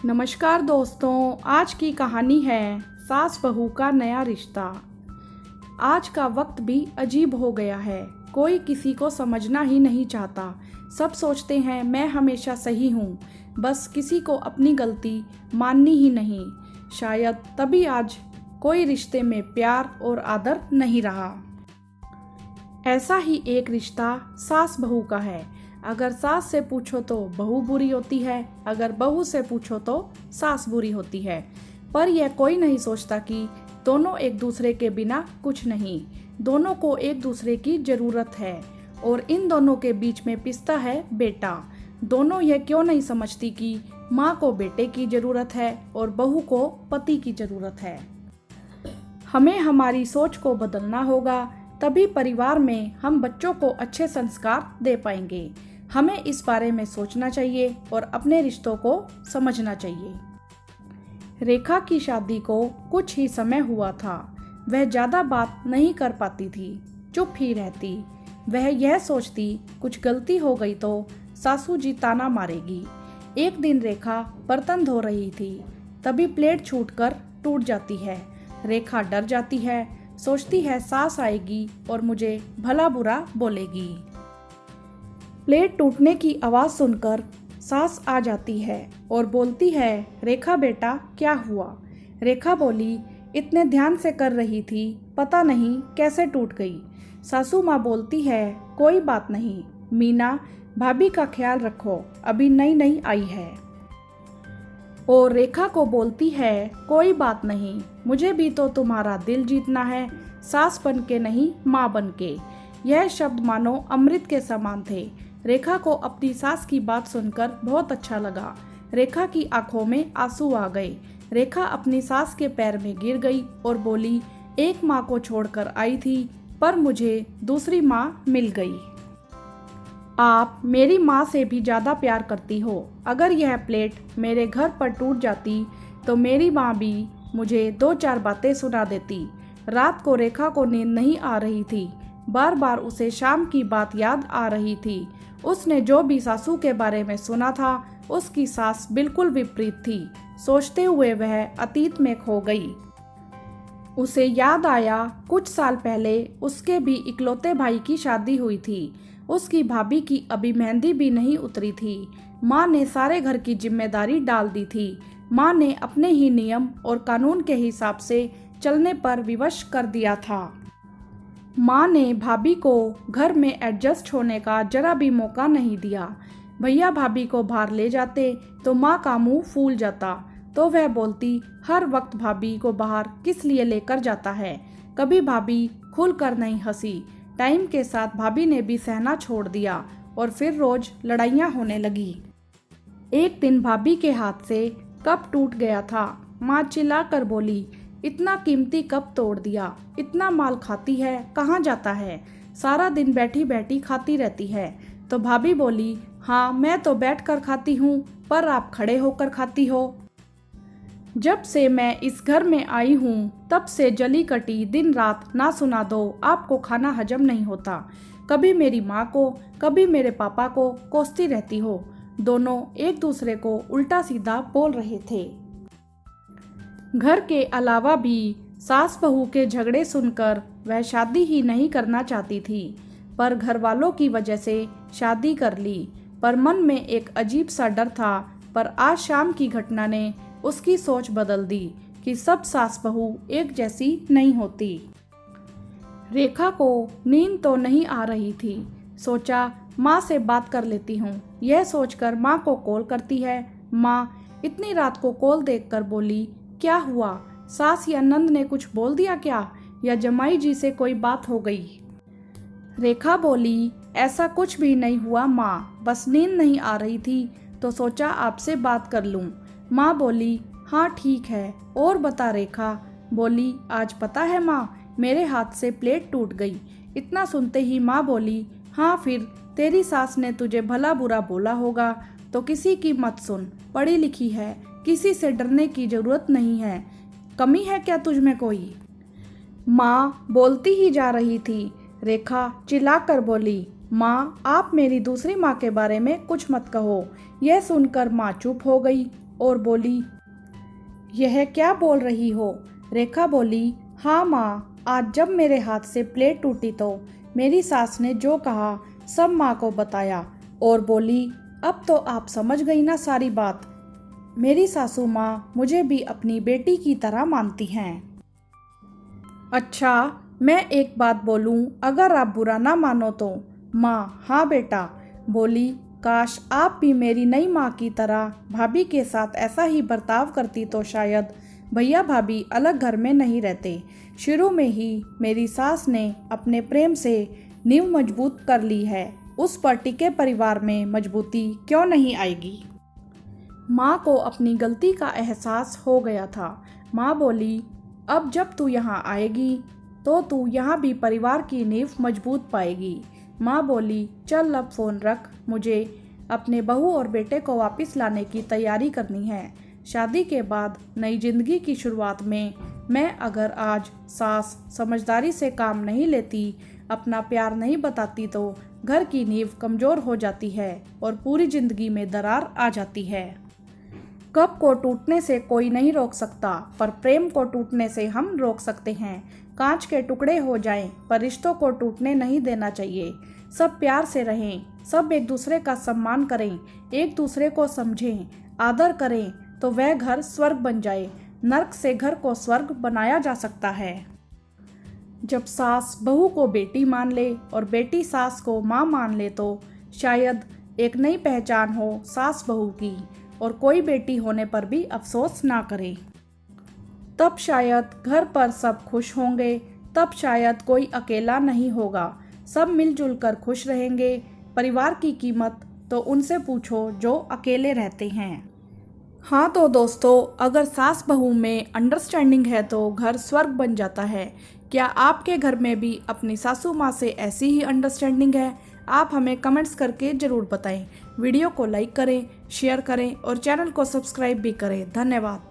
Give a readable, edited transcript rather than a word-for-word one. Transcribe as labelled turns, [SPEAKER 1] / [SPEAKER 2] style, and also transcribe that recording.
[SPEAKER 1] नमस्कार दोस्तों, आज की कहानी है सास बहू का नया रिश्ता। आज का वक्त भी अजीब हो गया है। कोई किसी को समझना ही नहीं चाहता। सब सोचते हैं मैं हमेशा सही हूँ, बस किसी को अपनी गलती माननी ही नहीं। शायद तभी आज कोई रिश्ते में प्यार और आदर नहीं रहा। ऐसा ही एक रिश्ता सास बहू का है। अगर सास से पूछो तो बहू बुरी होती है, अगर बहू से पूछो तो सास बुरी होती है। पर यह कोई नहीं सोचता कि दोनों एक दूसरे के बिना कुछ नहीं। दोनों को एक दूसरे की ज़रूरत है और इन दोनों के बीच में पिसता है बेटा। दोनों यह क्यों नहीं समझती कि माँ को बेटे की ज़रूरत है और बहू को पति की ज़रूरत है। हमें हमारी सोच को बदलना होगा, तभी परिवार में हम बच्चों को अच्छे संस्कार दे पाएंगे। हमें इस बारे में सोचना चाहिए और अपने रिश्तों को समझना चाहिए। रेखा की शादी को कुछ ही समय हुआ था। वह ज़्यादा बात नहीं कर पाती थी, चुप ही रहती। वह यह सोचती कुछ गलती हो गई तो सासू जी ताना मारेगी। एक दिन रेखा बर्तन धो रही थी, तभी प्लेट छूटकर टूट जाती है। रेखा डर जाती है, सोचती है सास आएगी और मुझे भला बुरा बोलेगी। प्लेट टूटने की आवाज़ सुनकर सास आ जाती है और बोलती है, रेखा बेटा क्या हुआ। रेखा बोली, इतने ध्यान से कर रही थी, पता नहीं कैसे टूट गई। सासू माँ बोलती है, कोई बात नहीं मीना, भाभी का ख्याल रखो, अभी नई नई आई है। और रेखा को बोलती है, कोई बात नहीं, मुझे भी तो तुम्हारा दिल जीतना है, सास बन के नहीं माँ बन के। यह शब्द मानो अमृत के समान थे। रेखा को अपनी सास की बात सुनकर बहुत अच्छा लगा। रेखा की आंखों में आंसू आ गए। रेखा अपनी सास के पैर में गिर गई और बोली, एक माँ को छोड़कर आई थी, पर मुझे दूसरी माँ मिल गई। आप मेरी माँ से भी ज़्यादा प्यार करती हो। अगर यह प्लेट मेरे घर पर टूट जाती तो मेरी माँ भी मुझे 2-4 बातें सुना देती। रात को रेखा को नींद नहीं आ रही थी। बार बार उसे शाम की बात याद आ रही थी। उसने जो भी सासू के बारे में सुना था, उसकी सास बिल्कुल विपरीत थी। सोचते हुए वह अतीत में खो गई। उसे याद आया कुछ साल पहले उसके भी इकलौते भाई की शादी हुई थी। उसकी भाभी की अभी मेहंदी भी नहीं उतरी थी। माँ ने सारे घर की जिम्मेदारी डाल दी थी। माँ ने अपने ही नियम और कानून के हिसाब से चलने पर विवश कर दिया था। माँ ने भाभी को घर में एडजस्ट होने का जरा भी मौका नहीं दिया। भैया भाभी को बाहर ले जाते तो माँ का मुंह फूल जाता, तो वह बोलती, हर वक्त भाभी को बाहर किस लिए लेकर जाता है। कभी भाभी खुलकर नहीं हंसी। टाइम के साथ भाभी ने भी सहना छोड़ दिया और फिर रोज लड़ाइयाँ होने लगी। एक दिन भाभी के हाथ से कप टूट गया था। माँ चिल्लाकर बोली, इतना कीमती कप तोड़ दिया, इतना माल खाती है, कहाँ जाता है, सारा दिन बैठी बैठी खाती रहती है। तो भाभी बोली, हाँ मैं तो बैठ कर खाती हूँ, पर आप खड़े होकर खाती हो। जब से मैं इस घर में आई हूँ तब से जली कटी दिन रात ना सुना दो, आपको खाना हजम नहीं होता। कभी मेरी माँ को कभी मेरे पापा को कोसती रहती हो। दोनों एक दूसरे को उल्टा सीधा बोल रहे थे। घर के अलावा भी सास बहू के झगड़े सुनकर वह शादी ही नहीं करना चाहती थी, पर घर वालों की वजह से शादी कर ली। पर मन में एक अजीब सा डर था। पर आज शाम की घटना ने उसकी सोच बदल दी कि सब सास बहू एक जैसी नहीं होती। रेखा को नींद तो नहीं आ रही थी। सोचा माँ से बात कर लेती हूँ। यह सोचकर माँ को कॉल करती है। माँ इतनी रात को कॉल देखकर बोली, क्या हुआ, सास या नंद ने कुछ बोल दिया क्या, या जमाई जी से कोई बात हो गई। रेखा बोली, ऐसा कुछ भी नहीं हुआ माँ, बस नींद नहीं आ रही थी तो सोचा आपसे बात कर लूँ। माँ बोली, हाँ ठीक है, और बता। रेखा बोली, आज पता है माँ, मेरे हाथ से प्लेट टूट गई। इतना सुनते ही माँ बोली, हाँ फिर तेरी सास ने तुझे भला बुरा बोला होगा, तो किसी की मत सुन, पढ़ी लिखी है, किसी से डरने की जरूरत नहीं है, कमी है क्या तुझ में कोई। माँ बोलती ही जा रही थी। रेखा चिल्लाकर बोली, माँ आप मेरी दूसरी माँ के बारे में कुछ मत कहो। यह सुनकर माँ चुप हो गई। और बोली, यह क्या बोल रही हो? रेखा बोली, हाँ माँ, आज जब मेरे हाथ से प्लेट टूटी तो मेरी सास ने जो कहा सब माँ को बताया और बोली, अब तो आप समझ गई ना सारी बात। मेरी सासू माँ मुझे भी अपनी बेटी की तरह मानती हैं। अच्छा, मैं एक बात बोलूं, अगर आप बुरा ना मानो तो? माँ, हाँ बेटा। बोली, काश आप भी मेरी नई माँ की तरह भाभी के साथ ऐसा ही बर्ताव करती तो शायद भैया भाभी अलग घर में नहीं रहते। शुरू में ही मेरी सास ने अपने प्रेम से नींव मजबूत कर ली है, उस पर टिके परिवार में मजबूती क्यों नहीं आएगी? माँ को अपनी गलती का एहसास हो गया था। माँ बोली, अब जब तू यहाँ आएगी तो तू यहाँ भी परिवार की नींव मजबूत पाएगी। माँ बोली, चल अब फ़ोन रख, मुझे अपने बहू और बेटे को वापस लाने की तैयारी करनी है। शादी के बाद नई जिंदगी की शुरुआत में मैं अगर आज सास समझदारी से काम नहीं लेती, अपना प्यार नहीं बताती तो घर की नींव कमज़ोर हो जाती है और पूरी ज़िंदगी में दरार आ जाती है। कप को टूटने से कोई नहीं रोक सकता, पर प्रेम को टूटने से हम रोक सकते हैं। कांच के टुकड़े हो जाएं, पर रिश्तों को टूटने नहीं देना चाहिए। सब प्यार से रहें, सब एक दूसरे का सम्मान करें, एक दूसरे को समझें, आदर करें, तो वह घर स्वर्ग बन जाए। नर्क से घर को स्वर्ग बनाया जा सकता है। जब सास बहू को बेटी मान ले और बेटी सास को माँ मान ले तो शायद एक नई पहचान हो सास बहू की, और कोई बेटी होने पर भी अफसोस ना करे। तब शायद घर पर सब खुश होंगे, तब शायद कोई अकेला नहीं होगा, सब मिलजुल कर खुश रहेंगे। परिवार की कीमत तो उनसे पूछो जो अकेले रहते हैं। हाँ तो दोस्तों, अगर सास बहू में अंडरस्टैंडिंग है तो घर स्वर्ग बन जाता है। क्या आपके घर में भी अपनी सासू माँ से ऐसी ही अंडरस्टैंडिंग है? आप हमें कमेंट्स करके ज़रूर बताएं। वीडियो को लाइक करें, शेयर करें और चैनल को सब्सक्राइब भी करें। धन्यवाद।